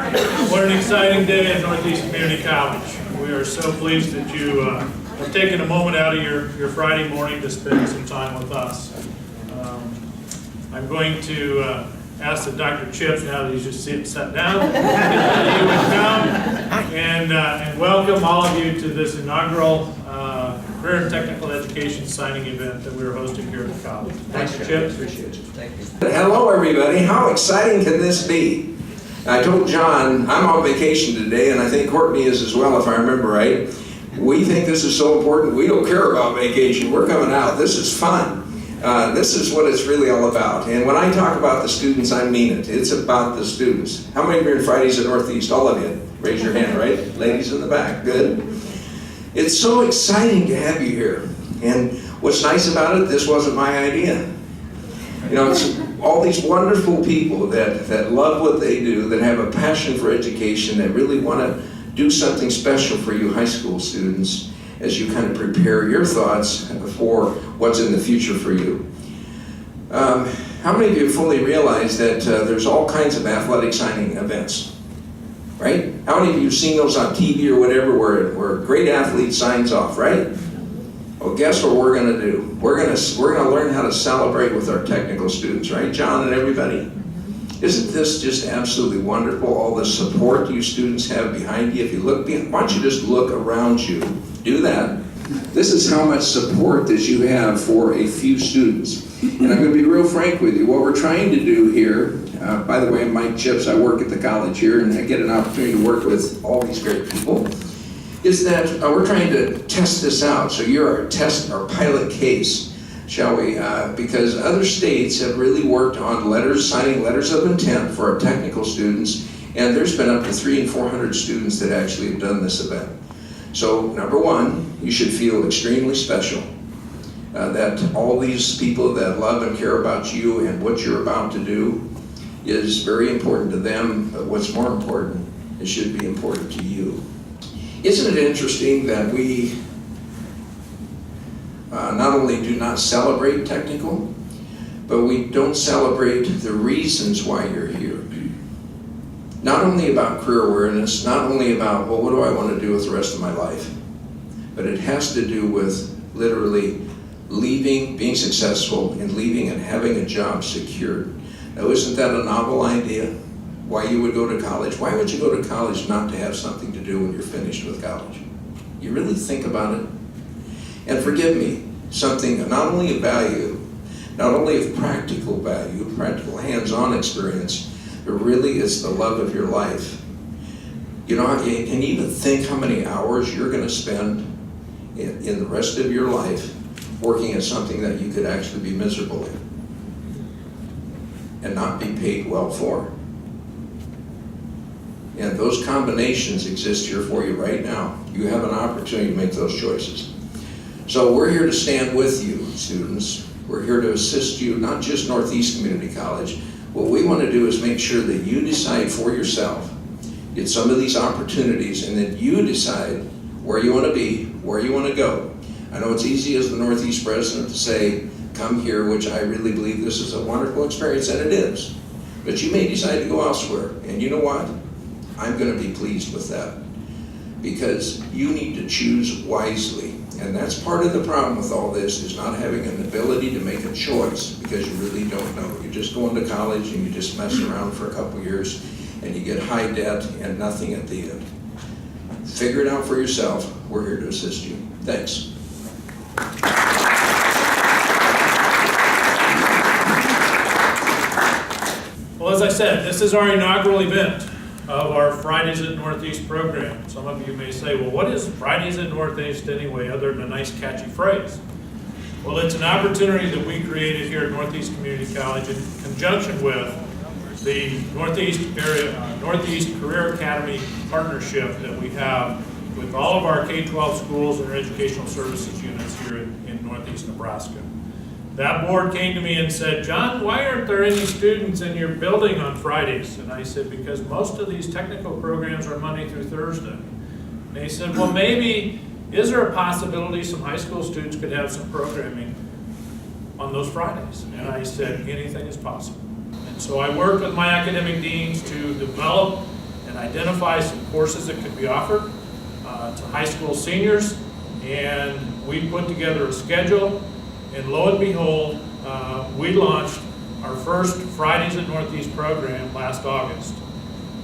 What an exciting day at Northeast Community College. We are so pleased that you have taken a moment out of your Friday morning to spend some time with us. I'm going to ask that Dr. Chips, now that he's just sat down, that you would come and welcome all of you to this inaugural Career and Technical Education signing event that we're hosting here at the college. Thanks, Dr. Chips. Appreciate you. Thank you. Hello, everybody. How exciting can this be? I told John I'm on vacation today, and I think Courtney is as well, if I remember right. We think this is so important. We don't care about vacation. We're coming out. This is fun. This is what it's really all about. And when I talk about the students, I mean it. It's about the students. How many of you are in Fridays at Northeast? All of you. Raise your hand, right? Ladies in the back. Good. It's so exciting to have you here. And what's nice about it, this wasn't my idea. You know, it's all these wonderful people that love what they do, that have a passion for education, that really want to do something special for you high school students as you kind of prepare your thoughts for what's in the future for you. How many of you fully realize that there's all kinds of athletic signing events? Right? How many of you have seen those on TV or whatever where a great athlete signs off, right? Well, guess what we're going to do? We're going to learn how to celebrate with our technical students, right, John and everybody? Isn't this just absolutely wonderful, all the support you students have behind you? If you look behind, why don't you just look around you? Do that. This is how much support that you have for a few students. And I'm going to be real frank with you. What we're trying to do here, by the way, I'm Mike Chips. I work at the college here, and I get an opportunity to work with all these great people, is that we're trying to test this out. So you're our pilot case, shall we? Because other states have really worked on signing letters of intent for our technical students, and there's been up to 300 and 400 students that actually have done this event. So number one, you should feel extremely special. That all these people that love and care about you and what you're about to do is very important to them, but what's more important, it should be important to you. Isn't it interesting that we not only do not celebrate technical, but we don't celebrate the reasons why you're here? Not only about career awareness, not only about, well, what do I want to do with the rest of my life? But it has to do with literally leaving, being successful, and leaving and having a job secured. Now, isn't that a novel idea? Why you would go to college? Why would you go to college not to have something to do when you're finished with college? You really think about it? And forgive me, something not only of value, not only of practical value, practical hands-on experience, but really it's the love of your life. You know, can you even think how many hours you're going to spend in the rest of your life working at something that you could actually be miserable in and not be paid well for? And those combinations exist here for you right now. You have an opportunity to make those choices. So we're here to stand with you, students. We're here to assist you, not just Northeast Community College. What we want to do is make sure that you decide for yourself, get some of these opportunities, and that you decide where you want to be, where you want to go. I know it's easy as the Northeast president to say, come here, which I really believe this is a wonderful experience, and it is. But you may decide to go elsewhere, and you know what? I'm going to be pleased with that, because you need to choose wisely. And that's part of the problem with all this, is not having an ability to make a choice, because you really don't know. You're just going to college and you just mess around for a couple years and you get high debt and nothing at the end. Figure it out for yourself. We're here to assist you. Thanks. Well, as I said, this is our inaugural event of our Fridays at Northeast program. Some of you may say, well, what is Fridays at Northeast anyway, other than a nice catchy phrase? Well, it's an opportunity that we created here at Northeast Community College in conjunction with the Northeast Career Academy partnership that we have with all of our K-12 schools and our educational services units here in Northeast Nebraska. That board came to me and said, John, why aren't there any students in your building on Fridays? And I said, because most of these technical programs are Monday through Thursday. And they said, well, maybe, is there a possibility some high school students could have some programming on those Fridays? And I said, anything is possible. And so I worked with my academic deans to develop and identify some courses that could be offered to high school seniors. And we put together a schedule, and lo and behold, we launched our first Fridays at Northeast program last August.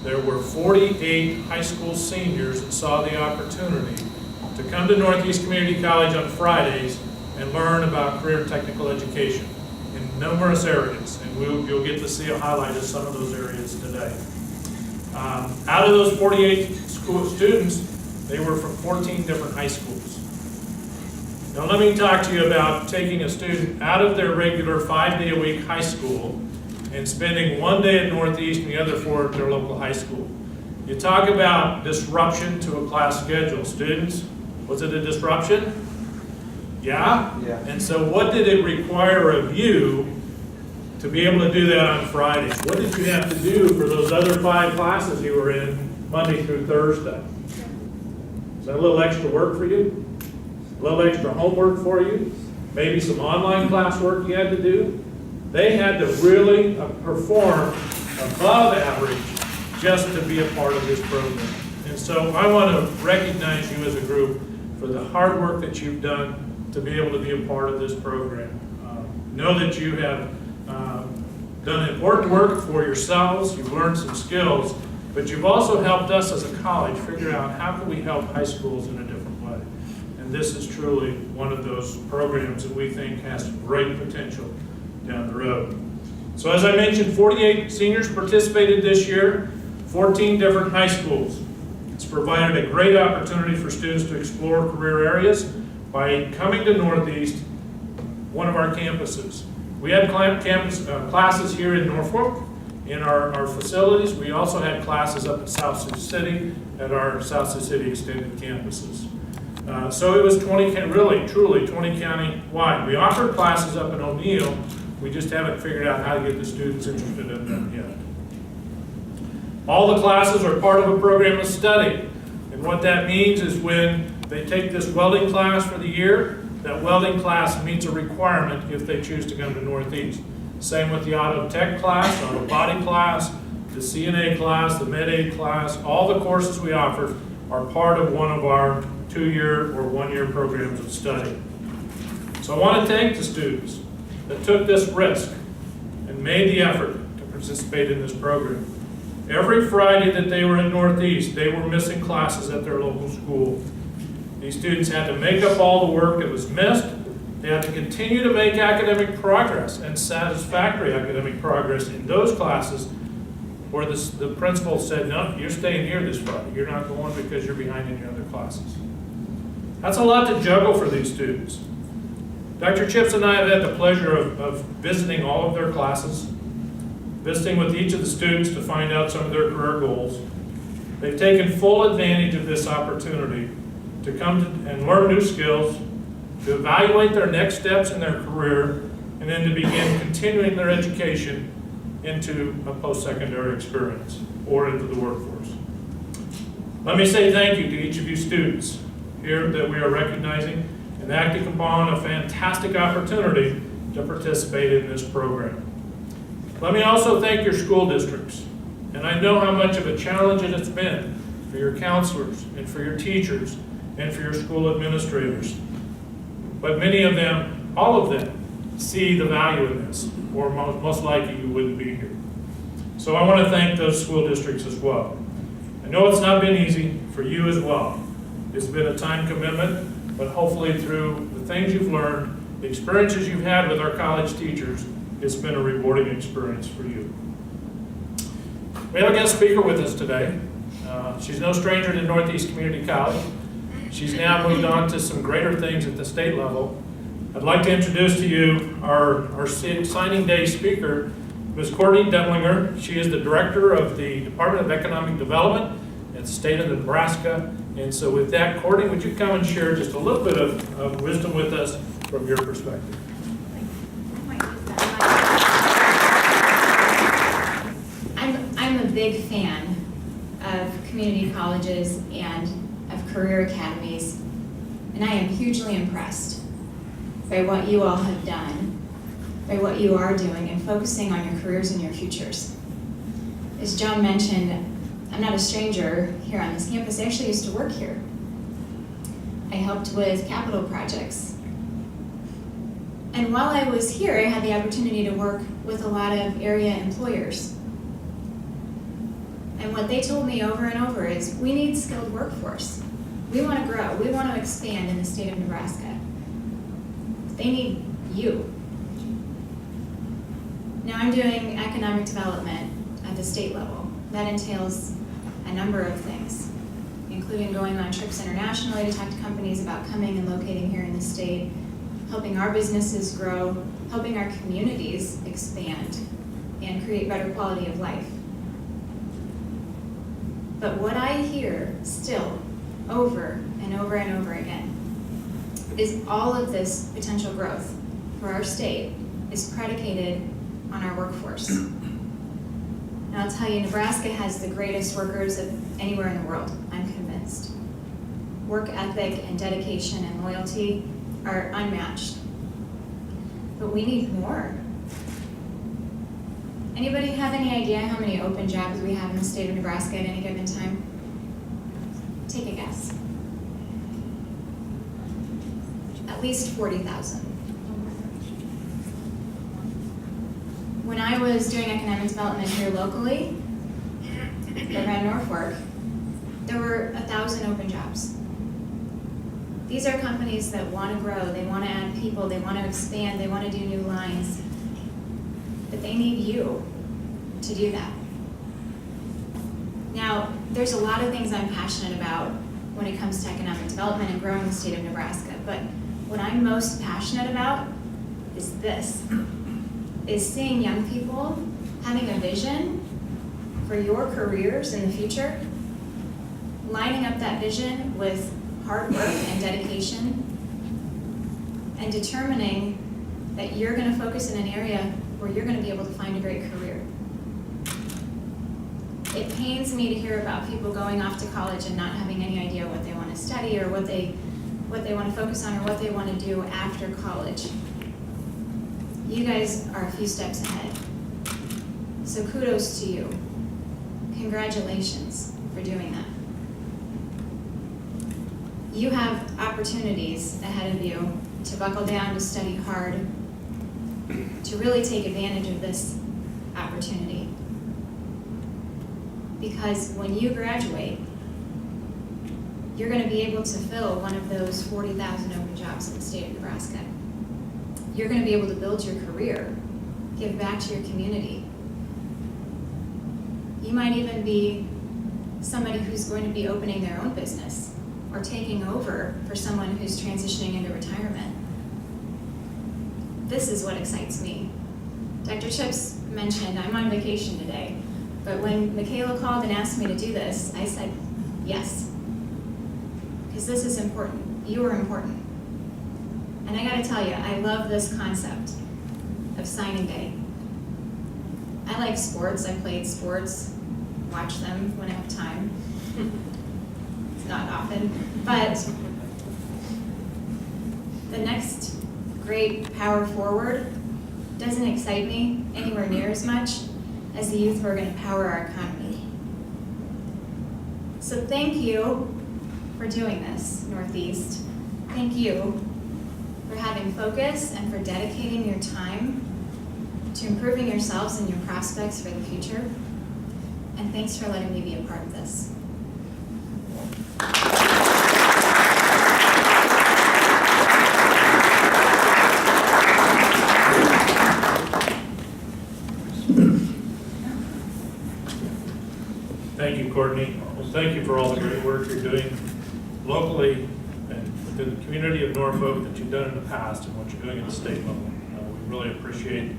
There were 48 high school seniors that saw the opportunity to come to Northeast Community College on Fridays and learn about career and technical education in numerous areas. And you'll get to see a highlight of some of those areas today. Out of those 48 school students, they were from 14 different high schools. Now let me talk to you about taking a student out of their regular 5-day-a-week high school and spending 1 day at Northeast and the other 4 at their local high school. You talk about disruption to a class schedule. Students, was it a disruption? Yeah? Yeah. And so what did it require of you to be able to do that on Fridays? What did you have to do for those other 5 classes you were in Monday through Thursday? Is that a little extra work for you? A little extra homework for you? Maybe some online classwork you had to do? They had to really perform above average just to be a part of this program. And so I want to recognize you as a group for the hard work that you've done to be able to be a part of this program. Know that you have done important work for yourselves, you've learned some skills, but you've also helped us as a college figure out how can we help high schools in a different way. And this is truly one of those programs that we think has great potential down the road. So as I mentioned, 48 seniors participated this year, 14 different high schools. It's provided a great opportunity for students to explore career areas by coming to Northeast, one of our campuses. We had classes here in Norfolk in our facilities. We also had classes up at South Sioux City at our South Sioux City extended campuses. So it was 20, really, truly 20 county-wide. We offered classes up in O'Neill. We just haven't figured out how to get the students interested in them yet. All the classes are part of a program of study. And what that means is when they take this welding class for the year, that welding class meets a requirement if they choose to come to Northeast. Same with the auto tech class, auto body class, the CNA class, the med aid class. All the courses we offer are part of one of our 2-year or 1-year programs of study. So I want to thank the students that took this risk and made the effort to participate in this program. Every Friday that they were in Northeast, they were missing classes at their local school. These students had to make up all the work that was missed. They had to continue to make academic progress and satisfactory academic progress in those classes where the principal said, no, you're staying here this Friday. You're not going because you're behind in your other classes. That's a lot to juggle for these students. Dr. Chips and I have had the pleasure of visiting all of their classes, visiting with each of the students to find out some of their career goals. They've taken full advantage of this opportunity to come and learn new skills, to evaluate their next steps in their career, and then to begin continuing their education into a post-secondary experience or into the workforce. Let me say thank you to each of you students here that we are recognizing and acting upon a fantastic opportunity to participate in this program. Let me also thank your school districts. And I know how much of a challenge it has been for your counselors and for your teachers and for your school administrators. But many of them, all of them, see the value in this, or most likely you wouldn't be here. So I want to thank those school districts as well. I know it's not been easy for you as well. It's been a time commitment, but hopefully through the things you've learned, the experiences you've had with our college teachers, it's been a rewarding experience for you. We have a guest speaker with us today. She's no stranger to Northeast Community College. She's now moved on to some greater things at the state level. I'd like to introduce to you our signing day speaker, Ms. Courtney Dentlinger. She is the director of the Department of Economic Development at the state of Nebraska. And so with that, Courtney, would you come and share just a little bit of wisdom with us from your perspective? I'm a big fan of community colleges and of career academies, and I am hugely impressed by what you all have done, by what you are doing, and focusing on your careers and your futures. As John mentioned, I'm not a stranger here on this campus. I actually used to work here. I helped with capital projects. And while I was here, I had the opportunity to work with a lot of area employers. And what they told me over and over is, we need skilled workforce. We want to grow. We want to expand in the state of Nebraska. They need you. Now I'm doing economic development at the state level. That entails a number of things, including going on trips internationally to talk to companies about coming and locating here in the state, helping our businesses grow, helping our communities expand and create better quality of life. But what I hear still over and over and over again is all of this potential growth for our state is predicated on our workforce. And I'll tell you, Nebraska has the greatest workers of anywhere in the world, I'm convinced. Work ethic and dedication and loyalty are unmatched. But we need more. Anybody have any idea how many open jobs we have in the state of Nebraska at any given time? Take a guess. At least 40,000. When I was doing economic development here locally, around Norfolk, there were 1,000 open jobs. These are companies that want to grow, they want to add people, they want to expand, they want to do new lines. But they need you to do that. Now, there's a lot of things I'm passionate about when it comes to economic development and growing the state of Nebraska, but what I'm most passionate about is this, is seeing young people having a vision for your careers in the future, lining up that vision with hard work and dedication, and determining that you're going to focus in an area where you're going to be able to find a great career. It pains me to hear about people going off to college and not having any idea what they want to study or what they want to focus on or what they want to do after college. You guys are a few steps ahead. So kudos to you. Congratulations for doing that. You have opportunities ahead of you to buckle down, to study hard, to really take advantage of this opportunity. Because when you graduate, you're going to be able to fill one of those 40,000 open jobs in the state of Nebraska. You're going to be able to build your career, give back to your community. You might even be somebody who's going to be opening their own business or taking over for someone who's transitioning into retirement. This is what excites me. Dr. Chips mentioned I'm on vacation today, but when Michaela called and asked me to do this, I said yes, because this is important. You are important. And I gotta tell you, I love this concept of signing day. I like sports, I played sports, watch them when I have time. It's not often, but the next great power forward doesn't excite me anywhere near as much as the youth who are gonna power our economy. So thank you for doing this, Northeast. Thank you for having focus and for dedicating your time to improving yourselves and your prospects for the future. And thanks for letting me be a part of this. Thank you, Courtney. Well, thank you for all the great work you're doing locally and within the community of Norfolk that you've done in the past and what you're doing at the state level. We really appreciate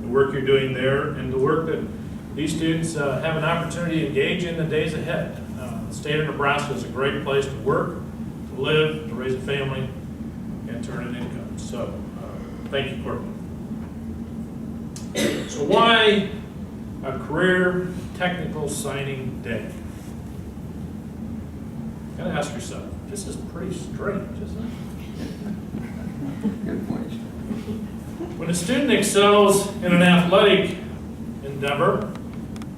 the work you're doing there and the work that these students have an opportunity to engage in the days ahead. The state of Nebraska is a great place to work, to live, to raise a family, and to earn an income. So thank you, Courtney. So why a career technical signing day? You gotta ask yourself, this is pretty strange, isn't it? Good point. When a student excels in an athletic endeavor,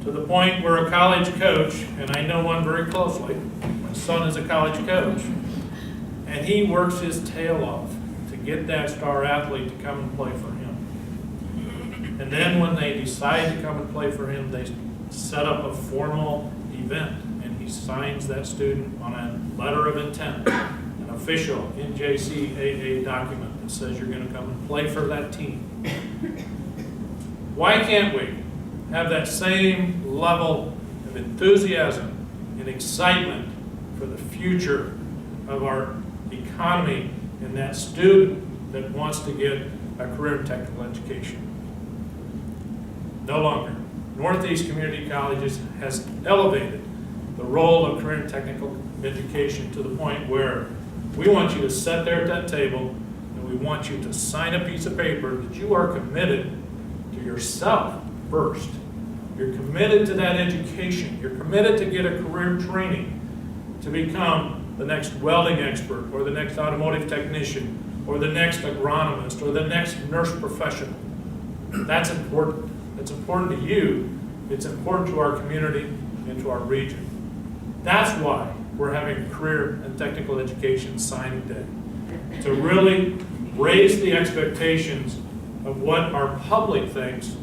to to the point where a college coach, and I know one very closely, my son is a college coach, and he works his tail off to get that star athlete to come and play for him. And then when they decide to come and play for him, they set up a formal event, and he signs that student on a letter of intent, an official NJCAA document that says you're going to come and play for that team. Why can't we have that same level of enthusiasm and excitement for the future of our economy and that student that wants to get a career in technical education? No longer. Northeast Community Colleges has elevated the role of career and technical education to the point where we want you to sit there at that table and we want you to sign a piece of paper that you are committed to yourself first. You're committed to that education. You're committed to get a career training to become the next welding expert or the next automotive technician or the next agronomist or the next nurse professional. That's important. It's important to you. It's important to our community and to our region. That's why we're having a career and technical education signing day, to really raise the expectations of what our public thinks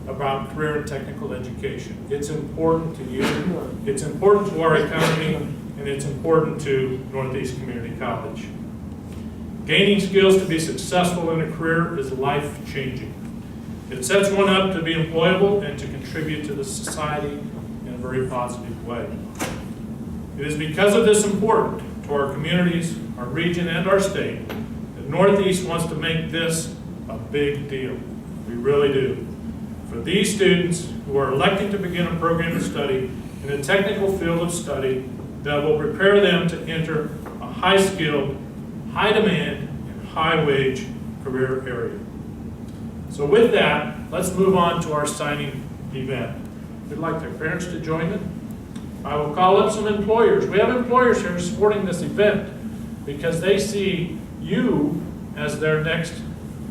about career and technical education. It's important to you, it's important to our economy, and it's important to Northeast Community College. Gaining skills to be successful in a career is life-changing. It sets one up to be employable and to contribute to the society in a very positive way. It is because of this important to our communities, our region, and our state that Northeast wants to make this a big deal. We really do. For these students who are electing to begin a program of study in a technical field of study that will prepare them to enter a high-skilled, high-demand, and high-wage career area. So with that, let's move on to our signing event. We'd like their parents to join them. I will call up some employers. We have employers here supporting this event because they see you as their next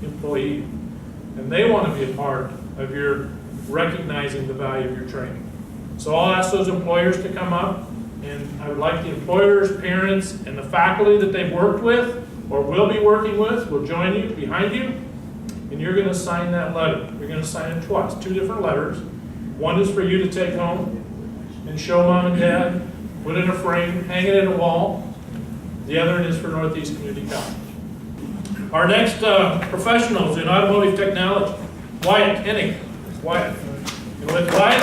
employee, and they want to be a part of your recognizing the value of your training. So I'll ask those employers to come up, and I would like the employers, parents, and the faculty that they've worked with or will be working with will join you behind you, and you're going to sign that letter. You're going to sign it twice, 2 different letters. One is for you to take home and show mom and dad, put in a frame, hang it in a wall. The other is for Northeast Community College. Our next professionals in automotive technology, Wyatt Henning. Wyatt. You with Wyatt?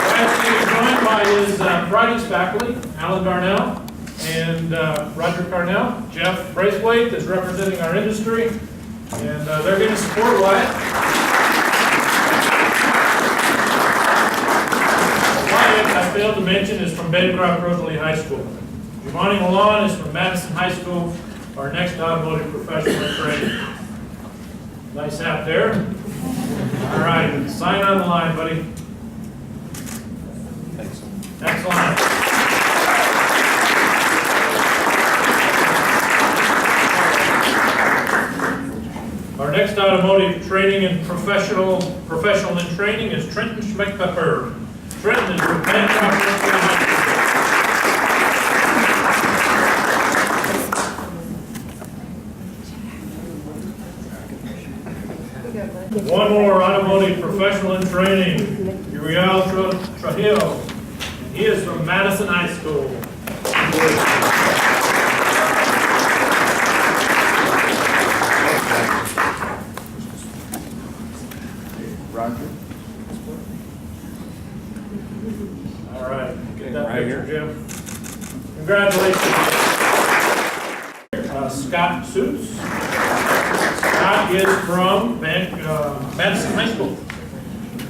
Wyatt's going to be joined by his Fridays faculty, Alan Darnell and Roger Carnell. Jeff Braithwaite is representing our industry, and they're going to support Wyatt. I failed to mention is from Bancroft Rosalie High School. Giovanni Milan is from Madison High School, our next automotive professional training. Nice hat there. All right, sign on the line, buddy. Excellent. Our next automotive training and professional in training is Trenton Schmeckpepper. Trenton is from Bancroft Rosalie High School. One more automotive professional in training, Uriel Trujillo. He is from Madison High School. Roger. All right, get that Right picture, here. Jim. Congratulations. Scott Suits. Scott is from Madison High School.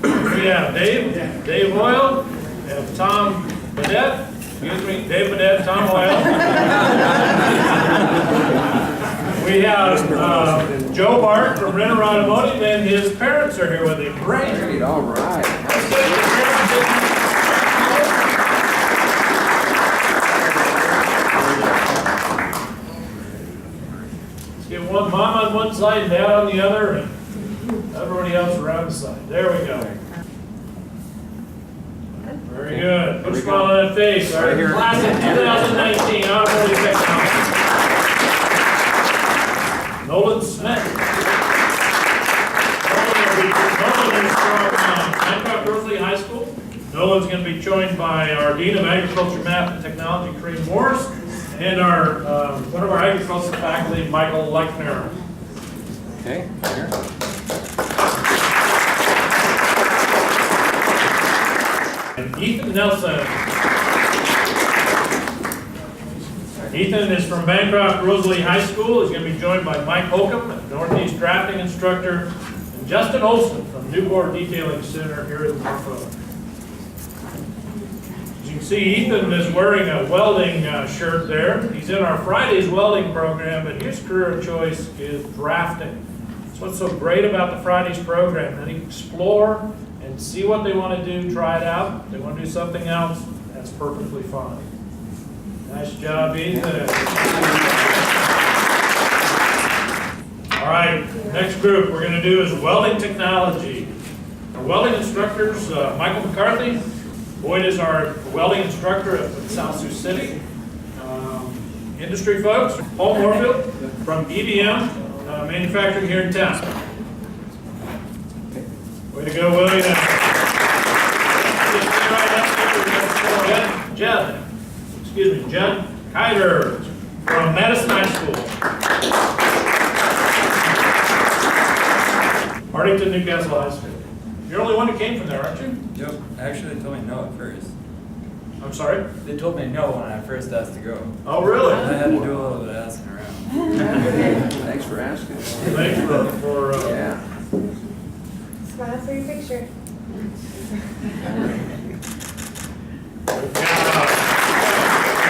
We have Dave Oil, we have Tom Badette, Dave Badette, Tom Oil. We have Joe Bart from Renner Automotive, and his parents are here with him. Great. All right. Let's get one mom on one side and dad on the other, and everyone everybody else around the side. There we go. Very good. Put a smile on that face. Our Right here. class of 2019 automotive technology. Nolan Smith. Nolan is from Hancock Grosley High School. Nolan's going to be joined by our Dean of Agriculture, Math, and Technology, Corinne Morris, and our one of our agriculture faculty, Michael Lechner. Okay, here. And Ethan Nelson. Ethan is from Bancroft Rosalie High School. He's going to be joined by Mike Holcomb, Northeast drafting instructor, and Justin Olson from Newport Detailing Center here in Norfolk. As you can see, Ethan is wearing a welding shirt there. He's in our Fridays welding program, but his career of choice is drafting. That's what's so great about the Fridays program, that he can explore and see what they want to do, try it out. If they want to do something else, that's perfectly fine. Nice job, Ethan. All right, next group we're going to do is welding technology. Our welding instructors, Michael McCarthy. Boyd is our welding instructor at South Sioux City. Industry folks, Paul Moorfield from EBM Manufacturing here in town. Way to go, William. Jen Kyder from Madison High School. Arlington Newcastle High School. You're the only one who came from there, aren't you? Yep. Actually, they told me no at first. I'm sorry? They told me no when I first asked to go. Oh, really? I had to do a little bit of asking around. Thanks for asking. Thanks for Yeah. Smile for your picture.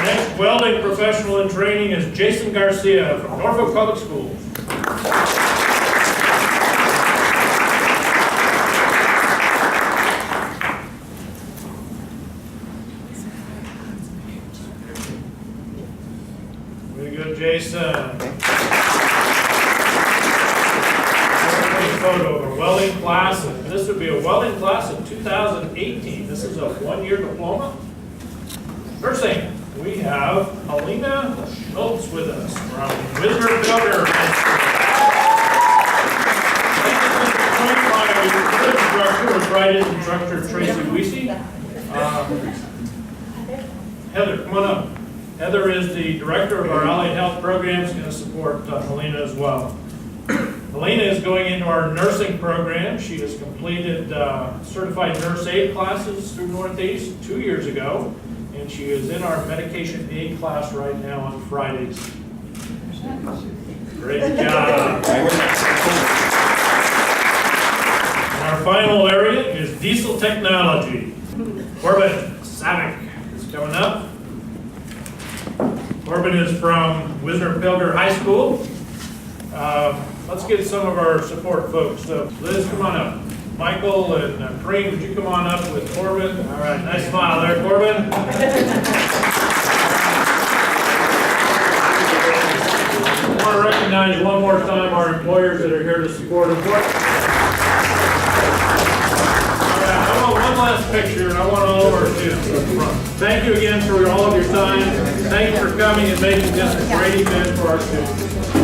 Next welding professional in training is Jason Garcia from Norfolk Public Schools. Way to go, Jason. Photo of a welding class, and this would be a welding class of 2018. This is a one-year diploma. First thing, we have Alina Schultz with us from Wisner Builder. Instructor was Fridays instructor Tracy Weesey. Heather, come on up. Heather is the director of our Allied Health programs, going to support Alina as well. Alina is going into our nursing program. She has completed certified nurse aide classes through Northeast 2 years ago, and she is in our medication aid class right now on Fridays. Great job. And our final area is diesel technology. Corbin Savick is coming up. Corbin is from Wisner Pilger High School. Let's get some of our support folks. So Liz, come on up. Michael and Kareem, would you come on up with Corbin? All right, nice smile there, Corbin. I want to recognize one more time our employers that are here to support us. All right, I want one last picture, and I want all of our students up front. Thank you again for all of your time. Thank you for coming and making this a great event for our students.